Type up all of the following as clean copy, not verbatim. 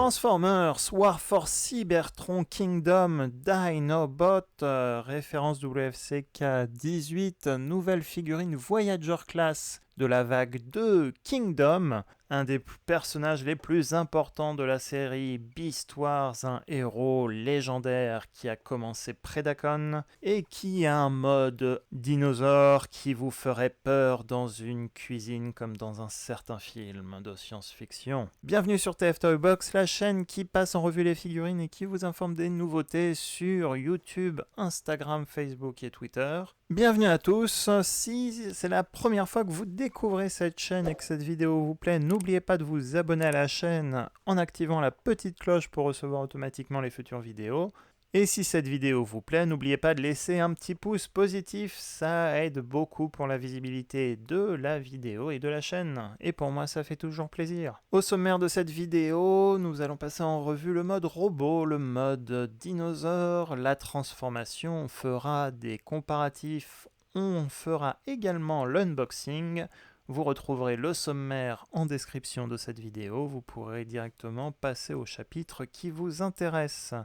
Transformers, War for Cybertron Kingdom, Dinobot, référence WFC K18, nouvelle figurine Voyager Class de la vague 2 Kingdom, un des personnages les plus importants de la série Beast Wars, un héros légendaire qui a commencé Predacon et qui a un mode dinosaure qui vous ferait peur dans une cuisine comme dans un certain film de science-fiction. Bienvenue sur TF Toy Box, la chaîne qui passe en revue les figurines et qui vous informe des nouveautés sur YouTube, Instagram, Facebook et Twitter. Bienvenue à tous, si c'est la première fois que vous découvrez cette chaîne et que cette vidéo vous plaît, n'oubliez pas de vous abonner à la chaîne en activant la petite cloche pour recevoir automatiquement les futures vidéos. Et si cette vidéo vous plaît, n'oubliez pas de laisser un petit pouce positif, ça aide beaucoup pour la visibilité de la vidéo et de la chaîne. Et pour moi, ça fait toujours plaisir. Au sommaire de cette vidéo, nous allons passer en revue le mode robot, le mode dinosaure, la transformation, on fera des comparatifs, on fera également l'unboxing. Vous retrouverez le sommaire en description de cette vidéo, vous pourrez directement passer au chapitre qui vous intéresse.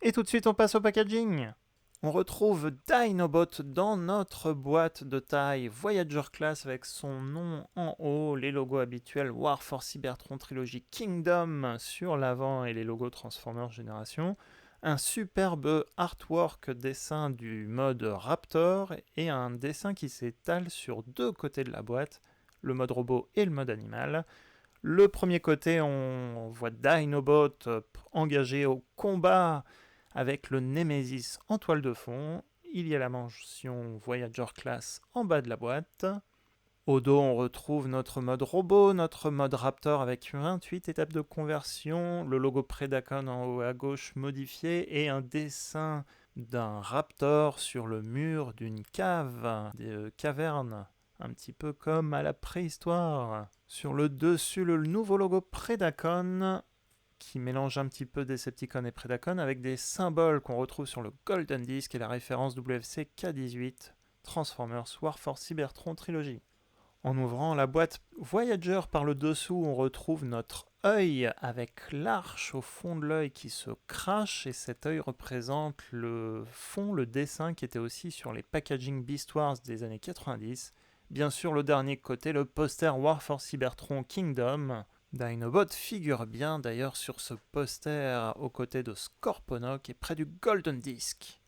Et tout de suite, on passe au packaging. On retrouve Dinobot dans notre boîte de taille Voyager Class avec son nom en haut, les logos habituels War for Cybertron Trilogy Kingdom sur l'avant et les logos Transformers Génération. Un superbe artwork dessin du mode Raptor et un dessin qui s'étale sur deux côtés de la boîte, le mode robot et le mode animal. Le premier côté, on voit Dinobot engagé au combat avec le Nemesis en toile de fond. Il y a la mention Voyager Class en bas de la boîte. Au dos, on retrouve notre mode robot, notre mode Raptor avec 28 étapes de conversion, le logo Predacon en haut à gauche modifié et un dessin d'un Raptor sur le mur d'une cave, des cavernes, un petit peu comme à la préhistoire. Sur le dessus, le nouveau logo Predacon qui mélange un petit peu Decepticon et Predacon avec des symboles qu'on retrouve sur le Golden Disc et la référence WFC K18, Transformers War for Cybertron Trilogy. En ouvrant la boîte Voyager par le dessous, on retrouve notre œil avec l'arche au fond de l'œil qui se crache et cet œil représente le fond, le dessin qui était aussi sur les packaging Beast Wars des années 90. Bien sûr, le dernier côté, le poster War for Cybertron Kingdom. Dinobot figure bien d'ailleurs sur ce poster aux côtés de Scorponok et près du Golden Disc.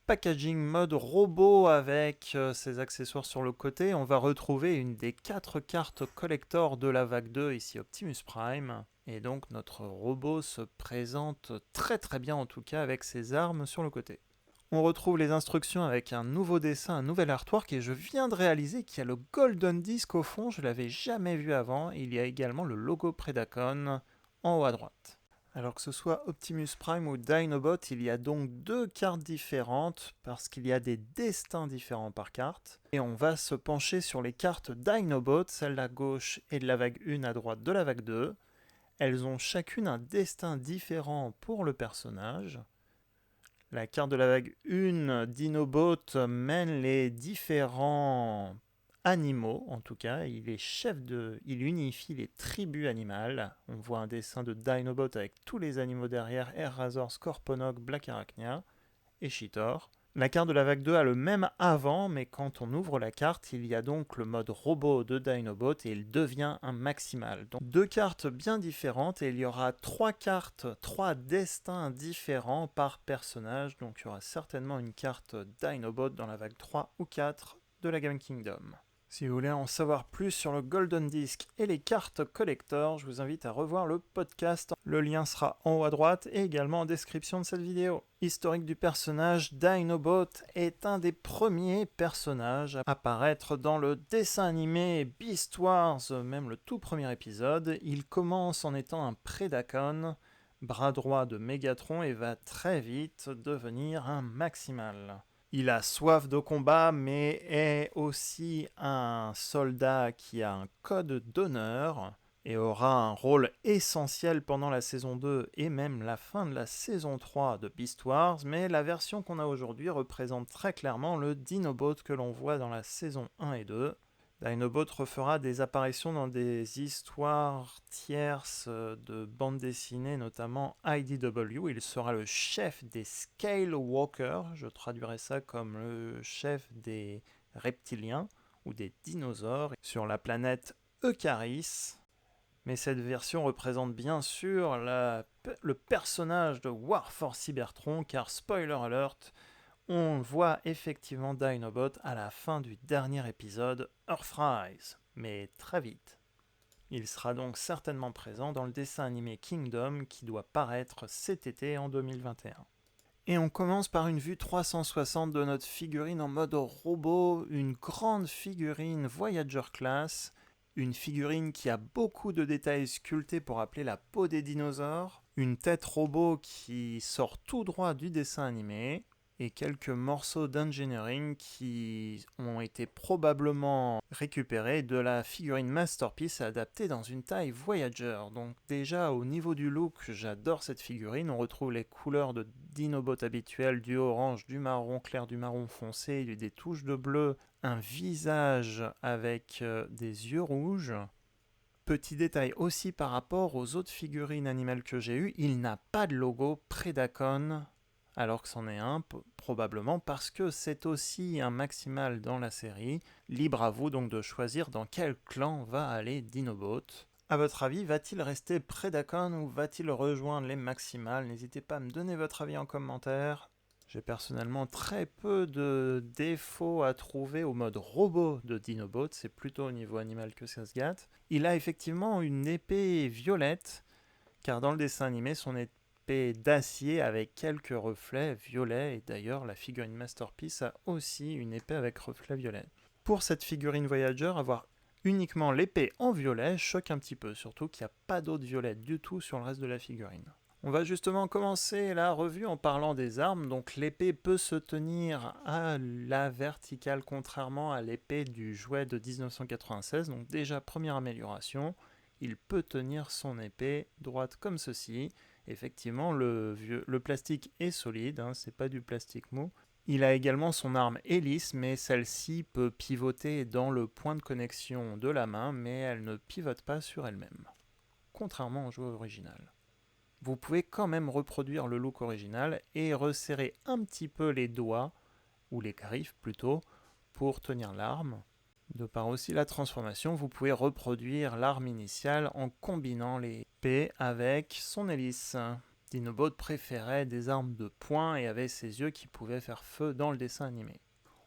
Packaging mode robot avec ses accessoires sur le côté, on va retrouver une des 4 cartes collector de la vague 2, ici Optimus Prime. Et donc notre robot se présente très très bien en tout cas avec ses armes sur le côté. On retrouve les instructions avec un nouveau dessin, un nouvel artwork et je viens de réaliser qu'il y a le Golden Disc au fond, je ne l'avais jamais vu avant. Il y a également le logo Predacon en haut à droite. Alors que ce soit Optimus Prime ou Dinobot, il y a donc deux cartes différentes parce qu'il y a des destins différents par carte. Et on va se pencher sur les cartes Dinobot, celle à gauche et de la vague 1 à droite de la vague 2. Elles ont chacune un destin différent pour le personnage. La carte de la vague 1, Dinobot mène les différents animaux, en tout cas, il unifie les tribus animales. On voit un dessin de Dinobot avec tous les animaux derrière, Air Razor, Scorponok, Black Arachnia et Cheetor. La carte de la vague 2 a le même avant, mais quand on ouvre la carte, il y a donc le mode robot de Dinobot et il devient un maximal. Donc deux cartes bien différentes et il y aura 3 cartes, 3 destins différents par personnage. Donc il y aura certainement une carte Dinobot dans la vague 3 ou 4 de la gamme Kingdom. Si vous voulez en savoir plus sur le Golden Disc et les cartes collector, je vous invite à revoir le podcast. Le lien sera en haut à droite et également en description de cette vidéo. Historique du personnage, Dinobot est un des premiers personnages à apparaître dans le dessin animé Beast Wars, même le tout premier épisode. Il commence en étant un Predacon, bras droit de Megatron et va très vite devenir un Maximal. Il a soif de combat, mais est aussi un soldat qui a un code d'honneur et aura un rôle essentiel pendant la saison 2 et même la fin de la saison 3 de Beast Wars, mais la version qu'on a aujourd'hui représente très clairement le Dinobot que l'on voit dans la saison 1 et 2. Dinobot refera des apparitions dans des histoires tierces de bande dessinée, notamment IDW. Il sera le chef des Scalewalkers, je traduirais ça comme le chef des reptiliens ou des dinosaures sur la planète Eucharis. Mais cette version représente bien sûr le personnage de Warforce Cybertron, car spoiler alert, on voit effectivement Dinobot à la fin du dernier épisode Earthrise, mais très vite. Il sera donc certainement présent dans le dessin animé Kingdom qui doit paraître cet été en 2021. Et on commence par une vue 360 de notre figurine en mode robot, une grande figurine Voyager Class, une figurine qui a beaucoup de détails sculptés pour rappeler la peau des dinosaures, une tête robot qui sort tout droit du dessin animé, et quelques morceaux d'engineering qui ont été probablement récupérés de la figurine Masterpiece adaptée dans une taille Voyager. Donc déjà au niveau du look, j'adore cette figurine. On retrouve les couleurs de Dinobot habituelles, du orange, du marron clair, du marron foncé, des touches de bleu, un visage avec des yeux rouges. Petit détail aussi par rapport aux autres figurines animales que j'ai eues, il n'a pas de logo Predacon, alors que c'en est un, probablement parce que c'est aussi un maximal dans la série. Libre à vous donc de choisir dans quel clan va aller Dinobot. A votre avis, va-t-il rester Predacon ou va-t-il rejoindre les maximales? N'hésitez pas à me donner votre avis en commentaire. J'ai personnellement très peu de défauts à trouver au mode robot de Dinobot, c'est plutôt au niveau animal que ça se gâte. Il a effectivement une épée violette, car dans le dessin animé, son épée d'acier avec quelques reflets violets, et d'ailleurs la figurine Masterpiece a aussi une épée avec reflets violets. Pour cette figurine Voyager, avoir uniquement l'épée en violet choque un petit peu, surtout qu'il n'y a pas d'autre violet du tout sur le reste de la figurine. On va justement commencer la revue en parlant des armes. Donc l'épée peut se tenir à la verticale contrairement à l'épée du jouet de 1996. Donc déjà première amélioration, il peut tenir son épée droite comme ceci. Effectivement le plastique est solide, hein, c'est pas du plastique mou. Il a également son arme hélice, mais celle-ci peut pivoter dans le point de connexion de la main, mais elle ne pivote pas sur elle-même, contrairement au jouet original. Vous pouvez quand même reproduire le look original et resserrer un petit peu les doigts, ou les griffes plutôt, pour tenir l'arme. De par aussi la transformation, vous pouvez reproduire l'arme initiale en combinant les P avec son hélice. Dinobot préférait des armes de poing et avait ses yeux qui pouvaient faire feu dans le dessin animé.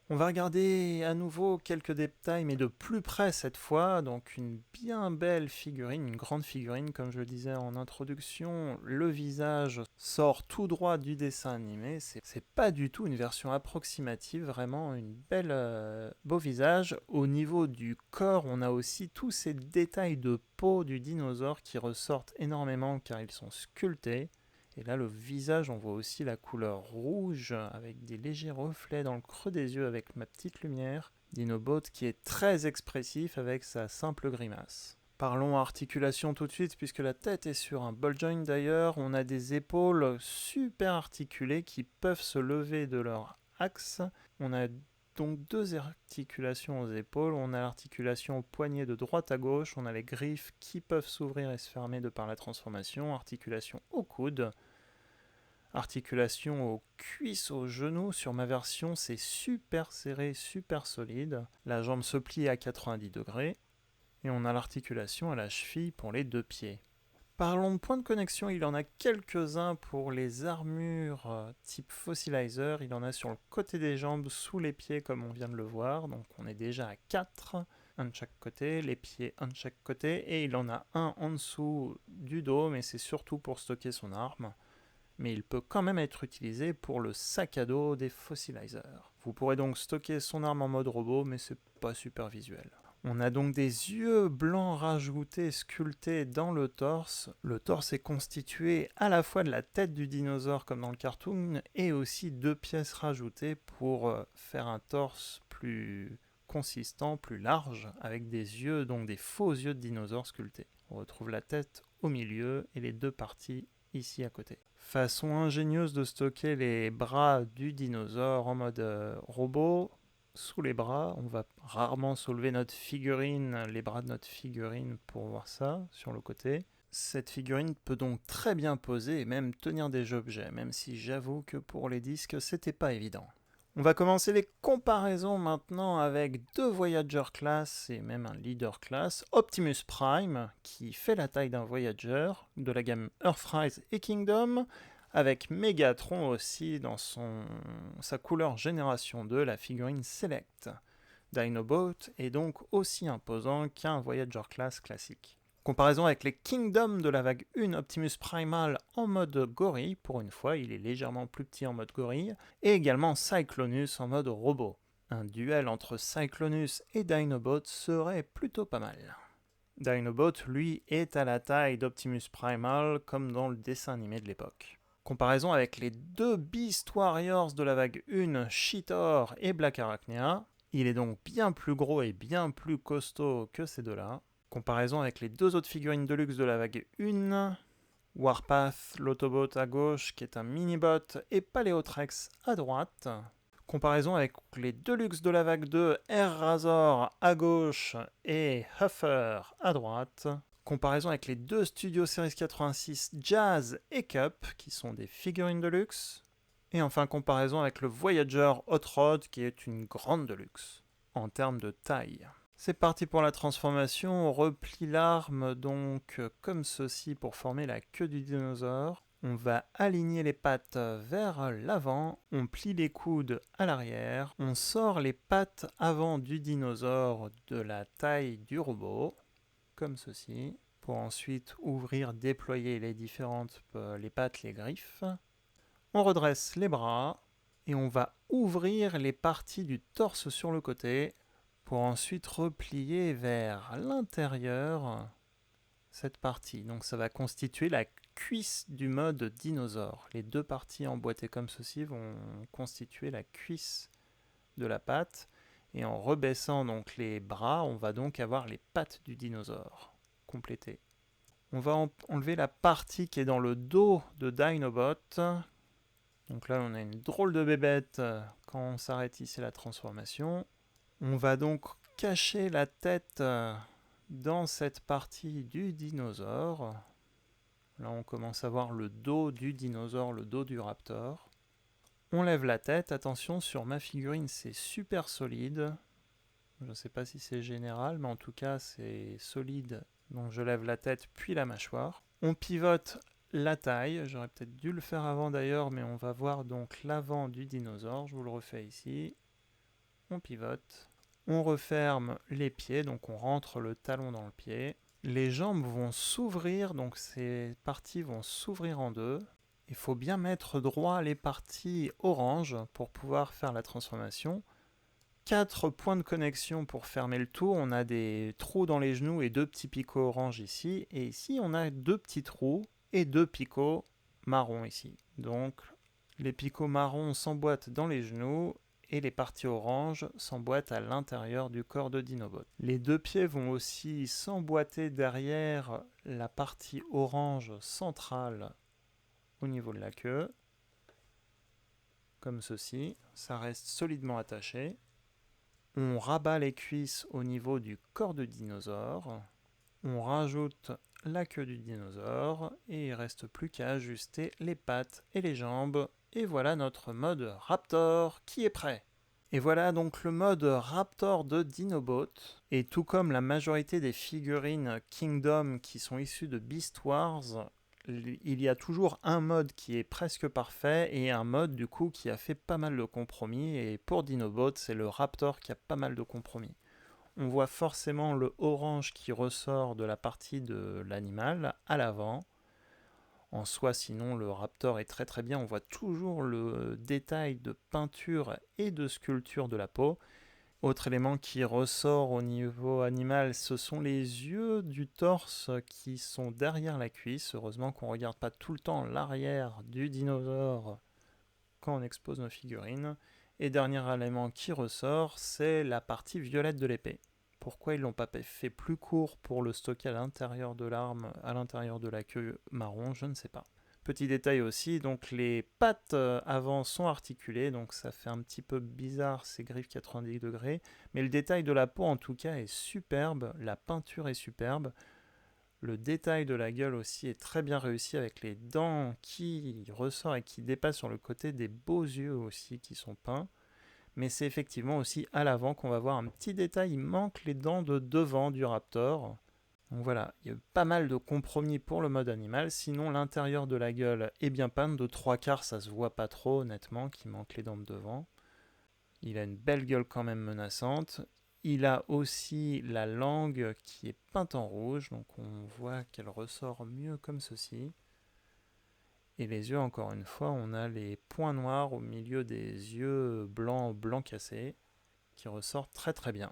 On va regarder à nouveau quelques détails, mais de plus près cette fois. Donc une bien belle figurine, une grande figurine, comme je le disais en introduction. Le visage sort tout droit du dessin animé. C'est pas du tout une version approximative, vraiment une belle, beau visage. Au niveau du corps, on a aussi tous ces détails de peau du dinosaure qui ressortent énormément car ils sont sculptés. Et là, le visage, on voit aussi la couleur rouge avec des légers reflets dans le creux des yeux avec ma petite lumière. Dinobot qui est très expressif avec sa simple grimace. Parlons articulation tout de suite puisque la tête est sur un ball joint d'ailleurs. On a des épaules super articulées qui peuvent se lever de leur axe. On a donc deux articulations aux épaules. On a l'articulation au poignet de droite à gauche. On a les griffes qui peuvent s'ouvrir et se fermer de par la transformation. Articulation au coude. Articulation aux cuisses, aux genoux. Sur ma version, c'est super serré, super solide. La jambe se plie à 90 degrés. Et on a l'articulation à la cheville pour les deux pieds. Parlons de points de connexion, il en a quelques-uns pour les armures type Fossilizer. Il en a sur le côté des jambes, sous les pieds comme on vient de le voir. Donc on est déjà à 4, un de chaque côté, les pieds un de chaque côté. Et il en a un en dessous du dos, mais c'est surtout pour stocker son arme. Mais il peut quand même être utilisé pour le sac à dos des Fossilizers. Vous pourrez donc stocker son arme en mode robot, mais c'est pas super visuel. On a donc des yeux blancs rajoutés, sculptés dans le torse. Le torse est constitué à la fois de la tête du dinosaure comme dans le cartoon et aussi deux pièces rajoutées pour faire un torse plus consistant, plus large, avec des yeux, donc des faux yeux de dinosaure sculptés. On retrouve la tête au milieu et les deux parties ici à côté. Façon ingénieuse de stocker les bras du dinosaure en mode robot. sous les bras. On va rarement soulever notre figurine, les bras de notre figurine pour voir ça sur le côté. Cette figurine peut donc très bien poser et même tenir des objets, même si j'avoue que pour les disques, c'était pas évident. On va commencer les comparaisons maintenant avec deux Voyager class et même un Leader class. Optimus Prime, qui fait la taille d'un Voyager, de la gamme Earthrise et Kingdom, avec Megatron aussi dans sa couleur génération 2, la figurine Select. Dinobot est donc aussi imposant qu'un Voyager class classique. Comparaison avec les Kingdom de la vague 1, Optimus Primal en mode gorille, pour une fois, il est légèrement plus petit en mode gorille, et également Cyclonus en mode robot. Un duel entre Cyclonus et Dinobot serait plutôt pas mal. Dinobot, lui, est à la taille d'Optimus Primal, comme dans le dessin animé de l'époque. Comparaison avec les deux Beast Warriors de la vague 1, Cheetor et Black Arachnia. Il est donc bien plus gros et bien plus costaud que ces deux-là. Comparaison avec les deux autres figurines de luxe de la vague 1, Warpath, l'Autobot à gauche qui est un mini-bot et Paléotrex à droite. Comparaison avec les deux luxe de la vague 2, Air Razor à gauche et Huffer à droite. Comparaison avec les deux Studio Series 86, Jazz et Cup qui sont des figurines de luxe. Et enfin comparaison avec le Voyager Hot Rod qui est une grande de luxe en termes de taille. C'est parti pour la transformation, on replie l'arme donc comme ceci pour former la queue du dinosaure. On va aligner les pattes vers l'avant, on plie les coudes à l'arrière, on sort les pattes avant du dinosaure de la taille du robot, comme ceci, pour ensuite ouvrir, déployer les différentes les pattes, les griffes. On redresse les bras et on va ouvrir les parties du torse sur le côté, pour ensuite replier vers l'intérieur cette partie. Donc ça va constituer la cuisse du mode dinosaure. Les deux parties emboîtées comme ceci vont constituer la cuisse de la patte. Et en rebaissant donc les bras, on va donc avoir les pattes du dinosaure complétées. On va enlever la partie qui est dans le dos de Dinobot. Donc là on a une drôle de bébête quand on s'arrête ici la transformation. On va donc cacher la tête dans cette partie du dinosaure. Là, on commence à voir le dos du dinosaure, le dos du raptor. On lève la tête. Attention, sur ma figurine, c'est super solide. Je ne sais pas si c'est général, mais en tout cas, c'est solide. Donc, je lève la tête, puis la mâchoire. On pivote la taille. J'aurais peut-être dû le faire avant d'ailleurs, mais on va voir donc l'avant du dinosaure. Je vous le refais ici. On pivote. On referme les pieds, donc on rentre le talon dans le pied. Les jambes vont s'ouvrir, donc ces parties vont s'ouvrir en deux. Il faut bien mettre droit les parties orange pour pouvoir faire la transformation. 4 points de connexion pour fermer le tout. On a des trous dans les genoux et 2 petits picots orange ici. Et ici, on a 2 petits trous et 2 picots marron ici. Donc, les picots marrons s'emboîtent dans les genoux et les parties oranges s'emboîtent à l'intérieur du corps de Dinobot. Les deux pieds vont aussi s'emboîter derrière la partie orange centrale au niveau de la queue, comme ceci. Ça reste solidement attaché. On rabat les cuisses au niveau du corps de dinosaure. On rajoute la queue du dinosaure et il ne reste plus qu'à ajuster les pattes et les jambes. Et voilà notre mode Raptor qui est prêt. Et voilà donc le mode Raptor de Dinobot. Et tout comme la majorité des figurines Kingdom qui sont issues de Beast Wars, il y a toujours un mode qui est presque parfait et un mode du coup qui a fait pas mal de compromis. Et pour Dinobot, c'est le Raptor qui a pas mal de compromis. On voit forcément le orange qui ressort de la partie de l'animal à l'avant. En soi, sinon, le Raptor est très très bien. On voit toujours le détail de peinture et de sculpture de la peau. Autre élément qui ressort au niveau animal, ce sont les yeux du torse qui sont derrière la cuisse. Heureusement qu'on ne regarde pas tout le temps l'arrière du dinosaure quand on expose nos figurines. Et dernier élément qui ressort, c'est la partie violette de l'épée. Pourquoi ils ne l'ont pas fait plus court pour le stocker à l'intérieur de l'arme, à l'intérieur de la queue marron, je ne sais pas. Petit détail aussi, donc les pattes avant sont articulées, donc ça fait un petit peu bizarre ces griffes 90 degrés, mais le détail de la peau en tout cas est superbe, la peinture est superbe, le détail de la gueule aussi est très bien réussi avec les dents qui ressortent et qui dépassent sur le côté, des beaux yeux aussi qui sont peints, mais c'est effectivement aussi à l'avant qu'on va voir un petit détail, il manque les dents de devant du Raptor. Donc voilà, il y a pas mal de compromis pour le mode animal, sinon l'intérieur de la gueule est bien peint, de 3/4 ça se voit pas trop honnêtement, qu'il manque les dents de devant. Il a une belle gueule quand même menaçante. Il a aussi la langue qui est peinte en rouge, donc on voit qu'elle ressort mieux comme ceci. Et les yeux, encore une fois, on a les points noirs au milieu des yeux blanc cassés, qui ressortent très très bien.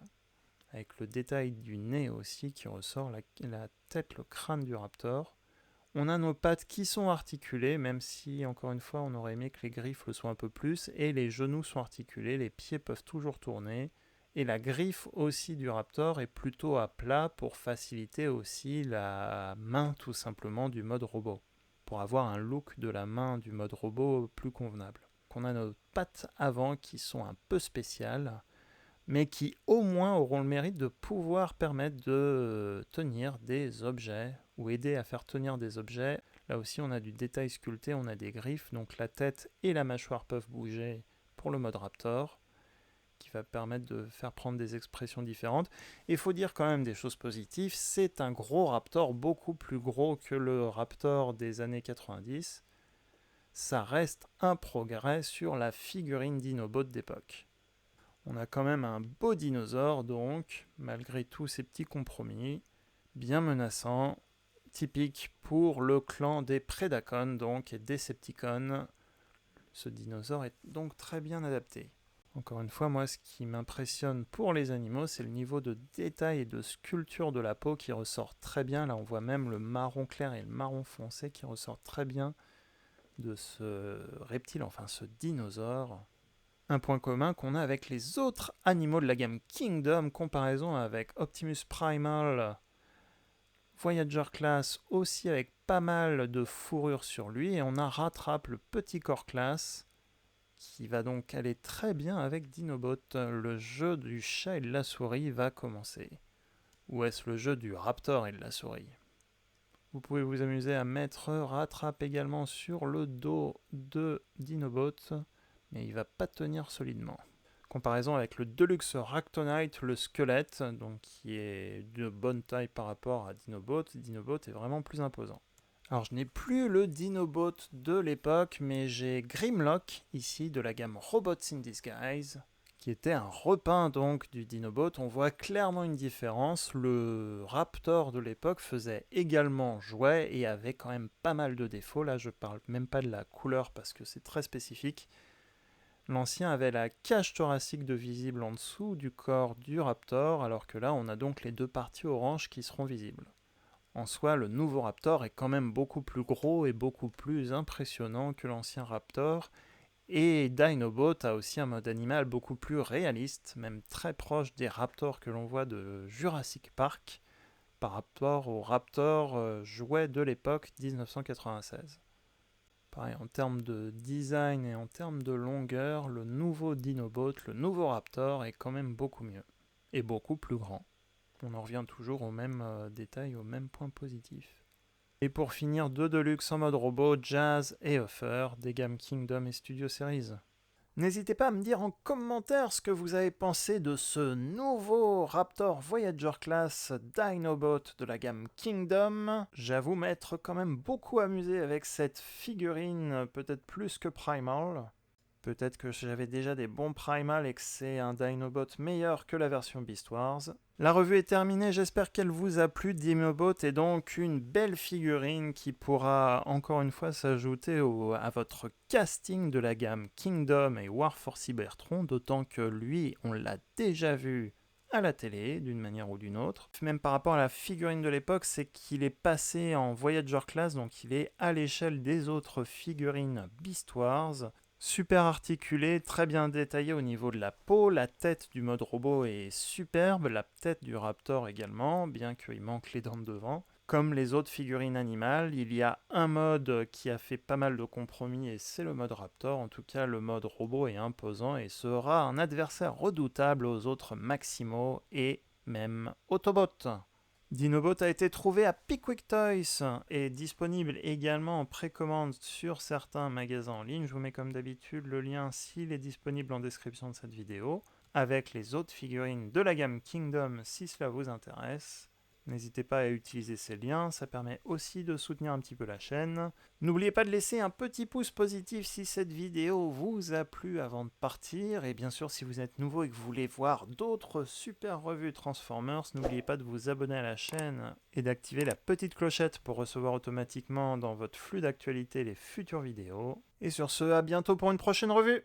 Avec le détail du nez aussi qui ressort, la tête, le crâne du Raptor. On a nos pattes qui sont articulées, même si, encore une fois, on aurait aimé que les griffes le soient un peu plus, et les genoux sont articulés, les pieds peuvent toujours tourner, et la griffe aussi du Raptor est plutôt à plat pour faciliter aussi la main tout simplement du mode robot, pour avoir un look de la main du mode robot plus convenable. On a nos pattes avant qui sont un peu spéciales, mais qui au moins auront le mérite de pouvoir permettre de tenir des objets ou aider à faire tenir des objets. Là aussi on a du détail sculpté, on a des griffes, donc la tête et la mâchoire peuvent bouger pour le mode Raptor, qui va permettre de faire prendre des expressions différentes. Et il faut dire quand même des choses positives, c'est un gros Raptor, beaucoup plus gros que le Raptor des années 90. Ça reste un progrès sur la figurine Dinobot d'époque. On a quand même un beau dinosaure, donc, malgré tous ces petits compromis, bien menaçant, typique pour le clan des Predacons, donc, et Decepticons. Ce dinosaure est donc très bien adapté. Encore une fois, moi, ce qui m'impressionne pour les animaux, c'est le niveau de détail et de sculpture de la peau qui ressort très bien. Là, on voit même le marron clair et le marron foncé qui ressortent très bien de ce reptile, enfin ce dinosaure. Un point commun qu'on a avec les autres animaux de la gamme Kingdom, comparaison avec Optimus Primal, Voyager Class aussi avec pas mal de fourrure sur lui, et on a Rattrap, le petit corps classe, qui va donc aller très bien avec Dinobot. Le jeu du chat et de la souris va commencer. Ou est-ce le jeu du Raptor et de la souris? Vous pouvez vous amuser à mettre Rattrap également sur le dos de Dinobot, mais il va pas tenir solidement. Comparaison avec le Deluxe Ractonite, le squelette, donc qui est de bonne taille par rapport à Dinobot. Dinobot est vraiment plus imposant. Alors je n'ai plus le Dinobot de l'époque, mais j'ai Grimlock ici de la gamme Robots in Disguise, qui était un repeint donc du Dinobot. On voit clairement une différence. Le Raptor de l'époque faisait également jouet et avait quand même pas mal de défauts. Là je parle même pas de la couleur parce que c'est très spécifique. L'ancien avait la cage thoracique de visible en dessous du corps du Raptor, alors que là on a donc les deux parties oranges qui seront visibles. En soi, le nouveau Raptor est quand même beaucoup plus gros et beaucoup plus impressionnant que l'ancien Raptor, et Dinobot a aussi un mode animal beaucoup plus réaliste, même très proche des Raptors que l'on voit de Jurassic Park, par rapport aux Raptors jouets de l'époque 1996. Pareil, en termes de design et en termes de longueur, le nouveau Dinobot, le nouveau Raptor est quand même beaucoup mieux. Et beaucoup plus grand. On en revient toujours au même détail, au même point positif. Et pour finir, deux Deluxe en mode robot, Jazz et Offer, des gammes Kingdom et Studio Series. N'hésitez pas à me dire en commentaire ce que vous avez pensé de ce nouveau Raptor Voyager Class Dinobot de la gamme Kingdom. J'avoue m'être quand même beaucoup amusé avec cette figurine, peut-être plus que Primal. Peut-être que j'avais déjà des bons Primal et que c'est un Dinobot meilleur que la version Beast Wars. La revue est terminée, j'espère qu'elle vous a plu. Dinobot est donc une belle figurine qui pourra encore une fois s'ajouter à votre casting de la gamme Kingdom et War for Cybertron, d'autant que lui, on l'a déjà vu à la télé, d'une manière ou d'une autre. Même par rapport à la figurine de l'époque, c'est qu'il est passé en Voyager Class, donc il est à l'échelle des autres figurines Beast Wars. Super articulé, très bien détaillé au niveau de la peau, la tête du mode robot est superbe, la tête du Raptor également, bien qu'il manque les dents de devant. Comme les autres figurines animales, il y a un mode qui a fait pas mal de compromis et c'est le mode Raptor. En tout cas, le mode robot est imposant et sera un adversaire redoutable aux autres Maximo et même Autobot. Dinobot a été trouvé à Pickwick Toys et disponible également en précommande sur certains magasins en ligne. Je vous mets comme d'habitude le lien s'il est disponible en description de cette vidéo, avec les autres figurines de la gamme Kingdom si cela vous intéresse. N'hésitez pas à utiliser ces liens, ça permet aussi de soutenir un petit peu la chaîne. N'oubliez pas de laisser un petit pouce positif si cette vidéo vous a plu avant de partir. Et bien sûr, si vous êtes nouveau et que vous voulez voir d'autres super revues Transformers, n'oubliez pas de vous abonner à la chaîne et d'activer la petite clochette pour recevoir automatiquement dans votre flux d'actualité les futures vidéos. Et sur ce, à bientôt pour une prochaine revue.